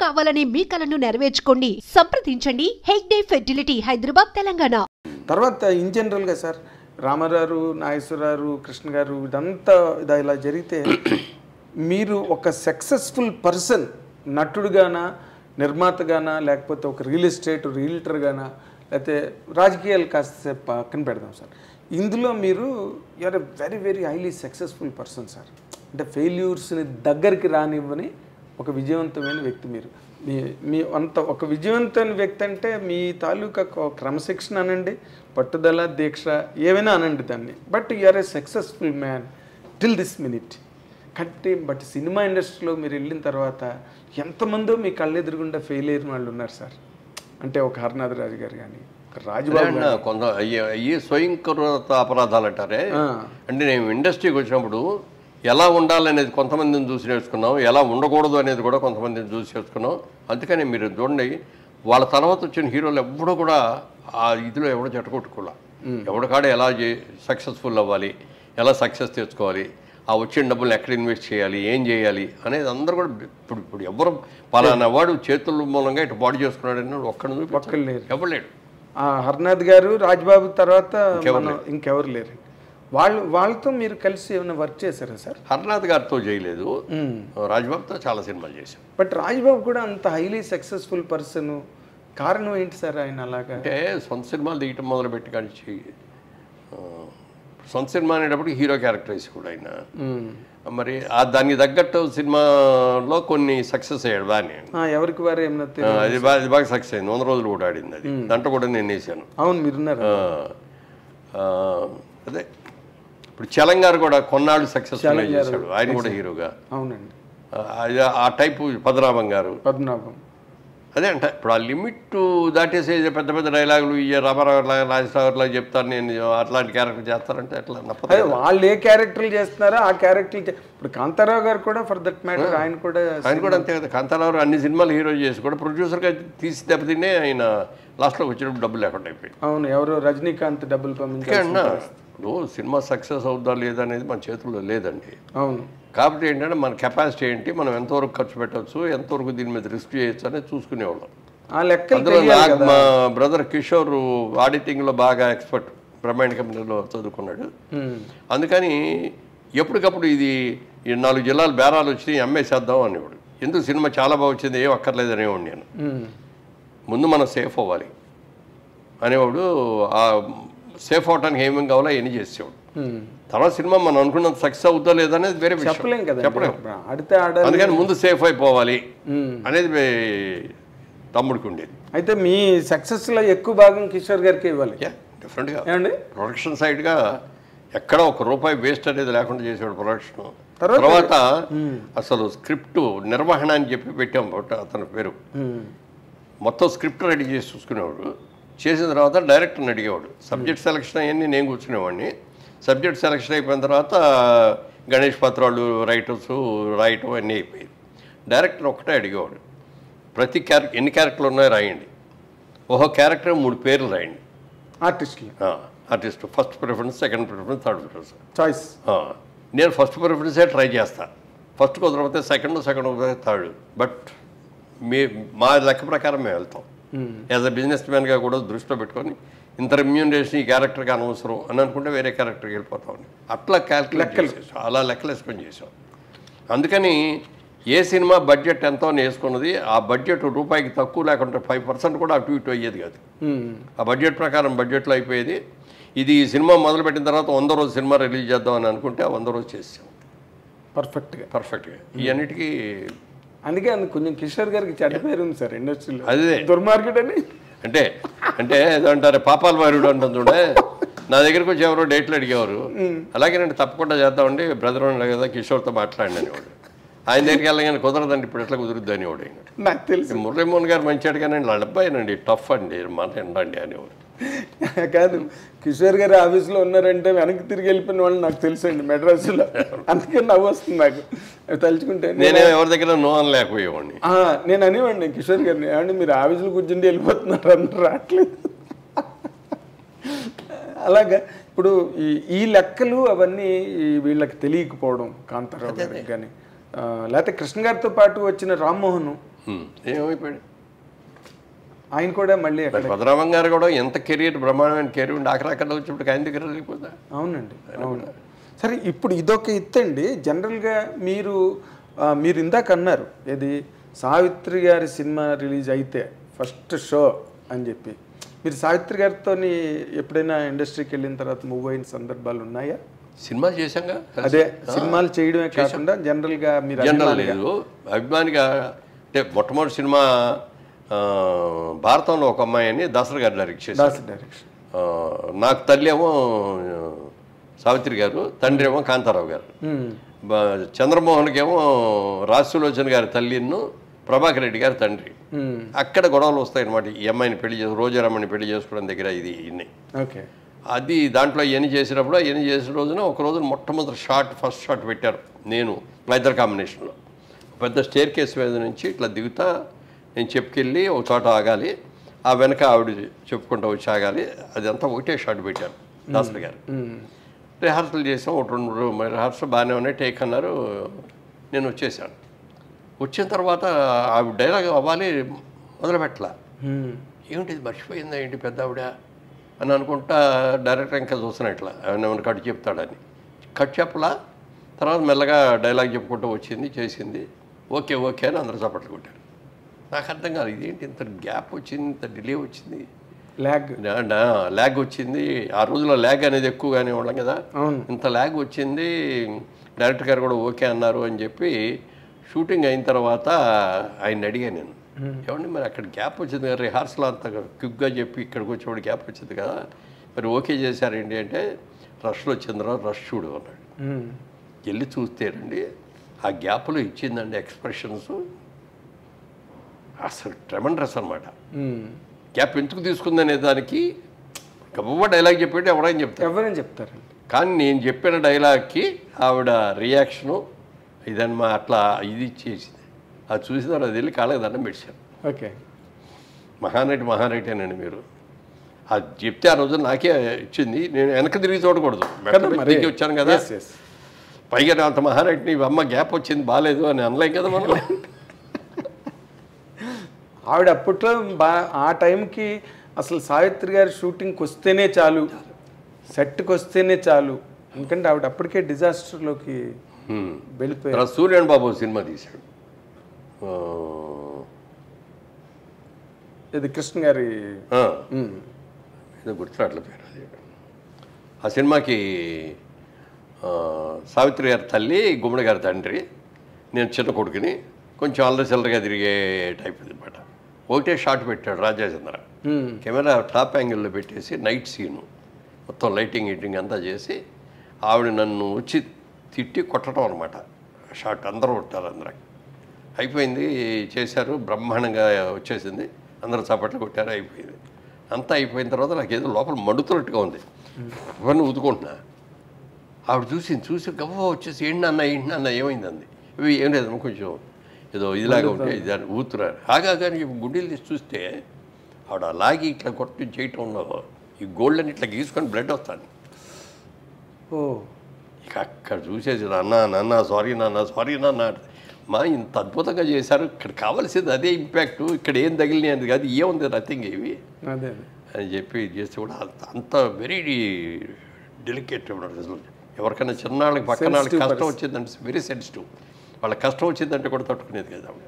కావాలనే మీ కలను నెరవేర్చుకోండి. సంప్రదించండి హెగ్డే ఫెర్టిలిటీ, హైదరాబాద్, తెలంగాణ. తర్వాత ఇన్ జనరల్గా సార్ రామారావు, నాగేశ్వరరావు, కృష్ణ గారు ఇదంతా ఇలా జరిగితే మీరు ఒక సక్సెస్ఫుల్ పర్సన్ నటుడుగానా, నిర్మాతగానా, లేకపోతే ఒక రియల్ ఎస్టేట్ రియల్టర్గానా, లేకపోతే రాజకీయాలు కాస్త పక్కన పెడదాం సార్, ఇందులో మీరు you're a very very highly successful person sir. అంటే ఫెయిల్యూర్స్ని దగ్గరికి రానివ్వని ఒక విజయవంతమైన వ్యక్తి మీరు. మీ అంత ఒక విజయవంతమైన వ్యక్తి అంటే మీ తాలూకా క్రమశిక్షణ అనండి, పట్టుదల, దీక్ష ఏమైనా అనండి దాన్ని. But you're a successful man till this minute. But cinema ఇండస్ట్రీలో మీరు వెళ్ళిన తర్వాత ఎంతమందో మీ కళ్ళెదురుగుండా ఫెయిల్ అయిన వాళ్ళు ఉన్నారు సార్. అంటే ఒక హరనాథ్ రాజు గారు కానీ, రాజబాబు కొంత అయ్యి స్వయంకృత అపరాధాలు అంటారే. అంటే నేను ఇండస్ట్రీకి వచ్చినప్పుడు ఎలా ఉండాలనేది కొంతమందిని చూసి నేర్చుకున్నాం, ఎలా ఉండకూడదు అనేది కూడా కొంతమందిని చూసి నేర్చుకున్నాం. అందుకని మీరు చూడండి, వాళ్ళ తర్వాత వచ్చిన హీరోలు ఎప్పుడూ కూడా ఆ ఇదిలో ఎవడో చెట్టకొట్టుకోలే. ఎవడికాడ ఎలా సక్సెస్ఫుల్ అవ్వాలి, ఎలా సక్సెస్ తెచ్చుకోవాలి, ఆ వచ్చిన డబ్బులు ఎక్కడ ఇన్వెస్ట్ చేయాలి, ఏం చేయాలి అనేది అందరూ కూడా ఇప్పుడు ఎవరు పలానా వాడు చేతుల మూలంగా ఇటు బాడీ చేసుకున్నాడు అని ఒక్కడు లేరు, ఎవరు లేడు. హర్నాథ్ గారు, రాజ్బాబు తర్వాత ఇంకెవరు లేరు. వాళ్ళతో మీరు కలిసి ఏమైనా వర్క్ చేశారా సార్? హర్నాథ్ గారితో చేయలేదు, రాజ్బాబుతో చాలా సినిమాలు చేశాం. బట్ రాజ్బాబు కూడా అంత హైలీ సక్సెస్ఫుల్ పర్సన్, కారణం ఏంటి సార్ ఆయన అలాగా? అంటే సొంత సినిమాలు తీయటం మొదలుపెట్టి కానీ సొంత సినిమా అనేటప్పుడు హీరో క్యారెక్టరైజ్ కూడా ఆయన. మరి దానికి తగ్గట్టు సినిమాలో కొన్ని సక్సెస్ అయ్యాడు బాగానే. ఎవరికి వారు ఏమన్నా అది బాగా సక్సెస్ అయింది. 100 రోజులు కూడా ఆడింది అది. దాంట్లో కూడా నేను వేసాను. అవును, మీరున్నారు. అదే ఇప్పుడు చలంగారు కూడా కొన్నాళ్ళు సక్సెస్ఫుల్ చేశాడు, ఆయన కూడా హీరోగా. అవునండి, ఆ టైపు పద్మనాభం గారు. పద్మనాభం అదే అంట. ఇప్పుడు ఆ లిమిట్ దాటేసే పెద్ద పెద్ద డైలాగులు రామారావు రాజశేఖర్లా చెప్తాను నేను, అట్లాంటి క్యారెక్టర్ చేస్తారంటే ఎట్లా నప్పదు. వాళ్ళు ఏ క్యారెక్టర్లు చేస్తున్నారో ఆ క్యారెక్టర్. ఇప్పుడు కాంతారావు గారు కూడా ఫర్ దట్ మ్యాటర్ ఆయన కూడా అంతే కదా. కాంతారావు అన్ని సినిమాలు హీరో చేసి కూడా ప్రొడ్యూసర్గా తీసి దెబ్బతినే ఆయన లాస్ట్లోకి వచ్చినప్పుడు డబ్బులు లేకుండా అయిపోయింది. అవును, ఎవరు రజనీకాంత్ డబ్బులు పంపించారు. ఇప్పుడు సినిమా సక్సెస్ అవుద్దా లేదా అనేది మన చేతుల్లో లేదండి. అవును, కాబట్టి ఏంటంటే మన కెపాసిటీ ఏంటి, మనం ఎంతవరకు ఖర్చు పెట్టవచ్చు, ఎంతవరకు దీని మీద రిస్క్ చేయొచ్చు అనేది చూసుకునేవాళ్ళం. అందులో మా బ్రదర్ కిషోర్ ఆడిటింగ్లో బాగా ఎక్స్పర్ట్, బ్రహ్మాండ కంపెనీలో చదువుకున్నాడు. అందుకని ఎప్పటికప్పుడు ఇది 4 జిల్లాలు బేరాలు వచ్చి అమ్మేసేద్దాం అనేవాడు. ఎందుకు సినిమా చాలా బాగా వచ్చింది, ఏం అక్కర్లేదు అనేవాడు నేను. ముందు మనం సేఫ్ అవ్వాలి అనేవాడు. ఆ సేఫ్ అవడానికి ఏమేమి కావాలో అవన్నీ చేసేవాడు. తర్వాత సినిమా మనం అనుకున్నంత సక్సెస్ అవుతా లేదనేది వేరే విషయం, చెప్పలేం. అందుకని ముందు సేఫ్ అయిపోవాలి అనేది తమ్ముడికి ఉండేది. అయితే మీ సక్సెస్లో ఎక్కువ భాగం కిషోర్ గారికి ఇవ్వాలి. డిఫరెంట్గా ప్రొడక్షన్ సైడ్గా ఎక్కడ ₹1 వేస్ట్ అనేది లేకుండా చేసేవాడు ప్రొడక్షన్. తర్వాత అసలు స్క్రిప్ట్ నిర్వహణ అని చెప్పి పెట్టాం అతని పేరు. మొత్తం స్క్రిప్ట్ రెడీ చేసి చూసుకునేవాడు. చేసిన తర్వాత డైరెక్టర్ని అడిగేవాడు. సబ్జెక్ట్ సెలక్షన్ అవన్నీ నేను కూర్చునేవాడిని. సబ్జెక్ట్ సెలక్షన్ అయిపోయిన తర్వాత గణేష్ పత్రాలు రైటర్స్ రాయటం అన్నీ అయిపోయింది. డైరెక్టర్ ఒక్కటే అడిగేవాడు, ప్రతి ఎన్ని క్యారెక్టర్లు ఉన్నాయో రాయండి, ఓహో క్యారెక్టర్ 3 పేర్లు రాయండి. Artist first preference, second preference, third preference choice. నేను ఫస్ట్ ప్రిఫరెన్సే ట్రై చేస్తాను. ఫస్ట్ కుదరకపోతే సెకండ్ కుదరకపోతే థర్డ్. బట్ మా లెక్క ప్రకారం మేము వెళ్తాం. యాజ్ అ బిజినెస్ మ్యాన్గా కూడా దృష్టిలో పెట్టుకొని ఇంత రెమ్యూనరేషన్ ఈ క్యారెక్టర్కి అనవసరం అని అనుకుంటే వేరే క్యారెక్టర్కి వెళ్ళిపోతామని అట్లా క్యాల్కులేట్ చేసాం, అలా లెక్కలు వేసుకొని చేసాం. అందుకని ఏ సినిమా బడ్జెట్ ఎంతో అని వేసుకున్నది ఆ బడ్జెట్ రూపాయికి తక్కువ లేకుండా 5% కూడా అటు ఇటు అయ్యేది కాదు. ఆ బడ్జెట్ ప్రకారం బడ్జెట్లో అయిపోయేది. ఇది ఈ సినిమా మొదలుపెట్టిన తర్వాత 100 రోజు సినిమా రిలీజ్ చేద్దామని అనుకుంటే ఆ 100 రోజు చేసాం పర్ఫెక్ట్గా. ఈ అన్నిటికీ అందుకే కొంచెం కిషోర్ గారికి చెడ్డ పేరు ఉంది సార్ ఇండస్ట్రీలో, అదే దుర్మార్కెట్ అని. అంటే ఏదంటారు పాపాల వారుడు అంటాం చూడే. నా దగ్గరికి వచ్చి ఎవరో డేట్లు అడిగేవారు. అలాగే నేను తప్పకుండా చేద్దామండి, బ్రదర్ ఉన్నాడు కదా కిషోర్తో మాట్లాడినని వాడు. ఆయన దగ్గరికి వెళ్ళగానే కుదరదండి, ఇప్పుడు ఎట్లా కుదురుద్ది అనేవాడు. నాకు తెలుసు మురళీమోహన్ గారు మంచి అడిగానండి, వాళ్ళ అబ్బాయినండి టఫ్ అండి మాట ఎండండి అనేవాడు. కాదు, కిషోర్ గారు ఆఫీస్లో ఉన్నారంటే వెనక్కి తిరిగి వెళ్ళిపోయిన వాళ్ళు నాకు తెలుసు అండి మెడ్రాస్లో. అందుకే నవ్వు వస్తుంది నాకు తలుచుకుంటే. నేను ఎవరి దగ్గర నో అని లేకపోయేవాడిని. నేను అనేవాడిని కిషోర్ గారిని, ఏమండి మీరు ఆఫీసులో కూర్చుండి వెళ్ళిపోతున్నారు అంటే రావట్లేదు. అలాగా ఇప్పుడు ఈ లెక్కలు అవన్నీ వీళ్ళకి తెలియకపోవడం, కాంతారావు గారికి కానీ లేకపోతే కృష్ణ గారితో పాటు వచ్చిన రామ్మోహన్ ఏమైపోయాడు ఆయన కూడా మళ్ళీ అక్కడ. పద్మనాభం గారు కూడా ఎంత కెరీర్ బ్రహ్మాండమైన కెరీర్ ఉండి ఆఖరాకన్నా వచ్చినప్పుడు ఆయన దగ్గర వెళ్ళిపోతా. అవునండి, అవును. సరే, ఇప్పుడు ఇదొక ఎత్తండి. జనరల్గా మీరు ఇందాక అన్నారు ఏది, సావిత్రి గారి సినిమా రిలీజ్ అయితే ఫస్ట్ షో అని చెప్పి, మీరు సావిత్రి గారితో ఎప్పుడైనా ఇండస్ట్రీకి వెళ్ళిన తర్వాత మూవ్ అయిన సందర్భాలు ఉన్నాయా? సినిమాలు చేశాంగా. అదే సినిమాలు చేయడమే కాకుండా జనరల్గా మీరు జనరల్ లేదు అభిమానిగా అంటే మొట్టమొదటి సినిమా భారతంలో ఒక అమ్మాయి అని దాసరి గారు డైరెక్ట్ చేశారు. నాకు తల్లి ఏమో సావిత్రి గారు, తండ్రి ఏమో కాంతారావు గారు. చంద్రమోహన్కి ఏమో రాజసులోచన గారి తల్లిను ప్రభాకర్ రెడ్డి గారి తండ్రి. అక్కడ గొడవలు వస్తాయన్నమాట. ఈ అమ్మాయిని పెళ్లి రోజారమ్మని పెళ్లి చేసుకోవడం దగ్గర ఇది ఇన్ని. ఓకే. అది దాంట్లో ఎన్ని చేసినప్పుడు ఎన్ని చేసిన రోజున ఒక రోజున మొట్టమొదటి ఫస్ట్ షాట్ పెట్టారు నేను మా ఇద్దరు కాంబినేషన్లో. పెద్ద స్టేర్ కేసు మీద నుంచి ఇట్లా దిగుతా నేను చెప్పుకెళ్ళి ఒక చోట ఆగాలి, ఆ వెనక ఆవిడ చెప్పుకుంటూ వచ్చి ఆగాలి. అదంతా ఒకటే షాట్ పెట్టారు దాసరి గారు. రిహార్సల్ చేసాం, ఒక 2 రిహార్సల్ బాగానే ఉన్నాయి, టేక్ అన్నారు. నేను వచ్చేసాను. వచ్చిన తర్వాత ఆవిడ డైలాగ్ అవ్వాలి మొదలుపెట్టలా. ఏమిటి మర్చిపోయిందా ఏంటి పెద్ద ఆవిడ అని అనుకుంటా డైరెక్టర్ ఇంకా చూస్తున్నా ఇట్లా ఏమైనా కట్ చెప్తాడని. కట్ చెప్పలా. తర్వాత మెల్లగా డైలాగ్ చెప్పుకుంటూ వచ్చింది, చేసింది. ఓకే ఓకే అని అందరూ చప్పట్లు కొట్టారు. నాకు అర్థం కాదు ఇదేంటి ఇంత గ్యాప్ వచ్చింది, ఇంత డిలే వచ్చింది, ల్యాగ్ వచ్చింది. ఆ రోజుల్లో ల్యాగ్ అనేది ఎక్కువగానే వాళ్ళం కదా, ఇంత ల్యాగ్ వచ్చింది. డైరెక్టర్ గారు కూడా ఓకే అన్నారు అని చెప్పి షూటింగ్ అయిన తర్వాత ఆయన అడిగాను నేను, ఏమండి మరి అక్కడ గ్యాప్ వచ్చింది కదా, రిహార్సల్ అంత క్విక్గా చెప్పి ఇక్కడికి వచ్చేవాడు గ్యాప్ వచ్చింది కదా, మరి ఓకే చేశారేంటి అంటే, రష్లో వచ్చిందిరా రష్ చూడు అన్నాడు. వెళ్ళి చూస్తేనండి ఆ గ్యాప్లో ఇచ్చిందండి ఎక్స్ప్రెషన్స్ అసలు ట్రెమండరస్ అనమాట. గ్యాప్ ఎందుకు తీసుకుందనే దానికి గొప్ప డైలాగ్ చెప్పేటి ఎవరైనా చెప్తారండి. కానీ నేను చెప్పిన డైలాగ్కి ఆవిడ రియాక్షను ఇదన్నమా అట్లా ఇది చేసింది. అది చూసిన తర్వాత వెళ్ళి కాళ్ళకి దండం పెట్టాను. ఓకే. మహానటేనండి మీరు. అది చెప్తే ఆ రోజు నాకే ఇచ్చింది. నేను వెనక తిరిగి చూడకూడదు, వచ్చాను కదా. పైగా అంత మహానటిని అమ్మ గ్యాప్ వచ్చింది బాగాలేదు అని అనలేం కదా మనం. ఆవిడ అప్పట్లో ఆ టైంకి అసలు సావిత్రి గారి షూటింగ్కి వస్తేనే చాలు, సెట్కి వస్తేనే చాలు, ఎందుకంటే ఆవిడ అప్పటికే డిజాస్టర్లోకి వెళ్ళిపోయారు. సూర్యన్ బాబు సినిమా తీశాడు, ఇది కృష్ణ గారి ఏదో గుర్తురాట్ల పేరు. అది ఆ సినిమాకి సావిత్రి గారి తల్లి, గుమ్మడి గారి తండ్రి, నేను చిన్న కొడుకుని, కొంచెం అల్లరిచల్లరగా తిరిగే టైప్ అనమాట. ఒకటే షాట్ పెట్టాడు రాజాచంద్ర. కెమెరా టాప్ యాంగిల్లో పెట్టేసి నైట్ సీను మొత్తం లైటింగ్ హీటింగ్ అంతా చేసి ఆవిడ నన్ను వచ్చి తిట్టి కొట్టడం అనమాట. షాట్ అందరూ కొట్టారు, అందరూ అయిపోయింది, చేశారు, బ్రహ్మాండంగా వచ్చేసింది, అందరూ చప్పట్లు కొట్టారు, అయిపోయింది. అంతా అయిపోయిన తర్వాత నాకు ఏదో లోపల మండుతున్నట్టుగా ఉంది, ఇవన్నీ ఊదుకుంటున్నా. ఆవిడ చూసి గవ్వ వచ్చేసి ఏంటి అన్న ఏమైంది అంది. ఇవి ఏం లేదమ్మా కొంచెం ఏదో ఇదిలాగా ఉంటే ఇది అని ఊతున్నారు. కానీ గుండెలు తీసి చూస్తే ఆవిడ లాగి ఇట్లా కొట్టి చేయటంలో ఈ గోల్డ్ని ఇట్లా గీసుకొని బ్లడ్ వస్తాను. ఇక అక్కడ చూసేసి నాన్న సారీ నాన్న మా ఇంత అద్భుతంగా చేశారు, ఇక్కడ కావాల్సింది అదే ఇంపాక్ట్, ఇక్కడ ఏం తగిలినాయి అది కాదు, ఏముంది నథింగ్ ఇవి అని చెప్పి చేస్తే కూడా అంత వెరీ డెలికేట్. ఎవరికైనా చిన్నాళ్ళకి పక్కన వాళ్ళకి కష్టం వచ్చిందంటే వెరీ సెన్సిటివ్, వాళ్ళకి కష్టం వచ్చిందంటే కూడా తట్టుకునేది కదా ఆవిడ.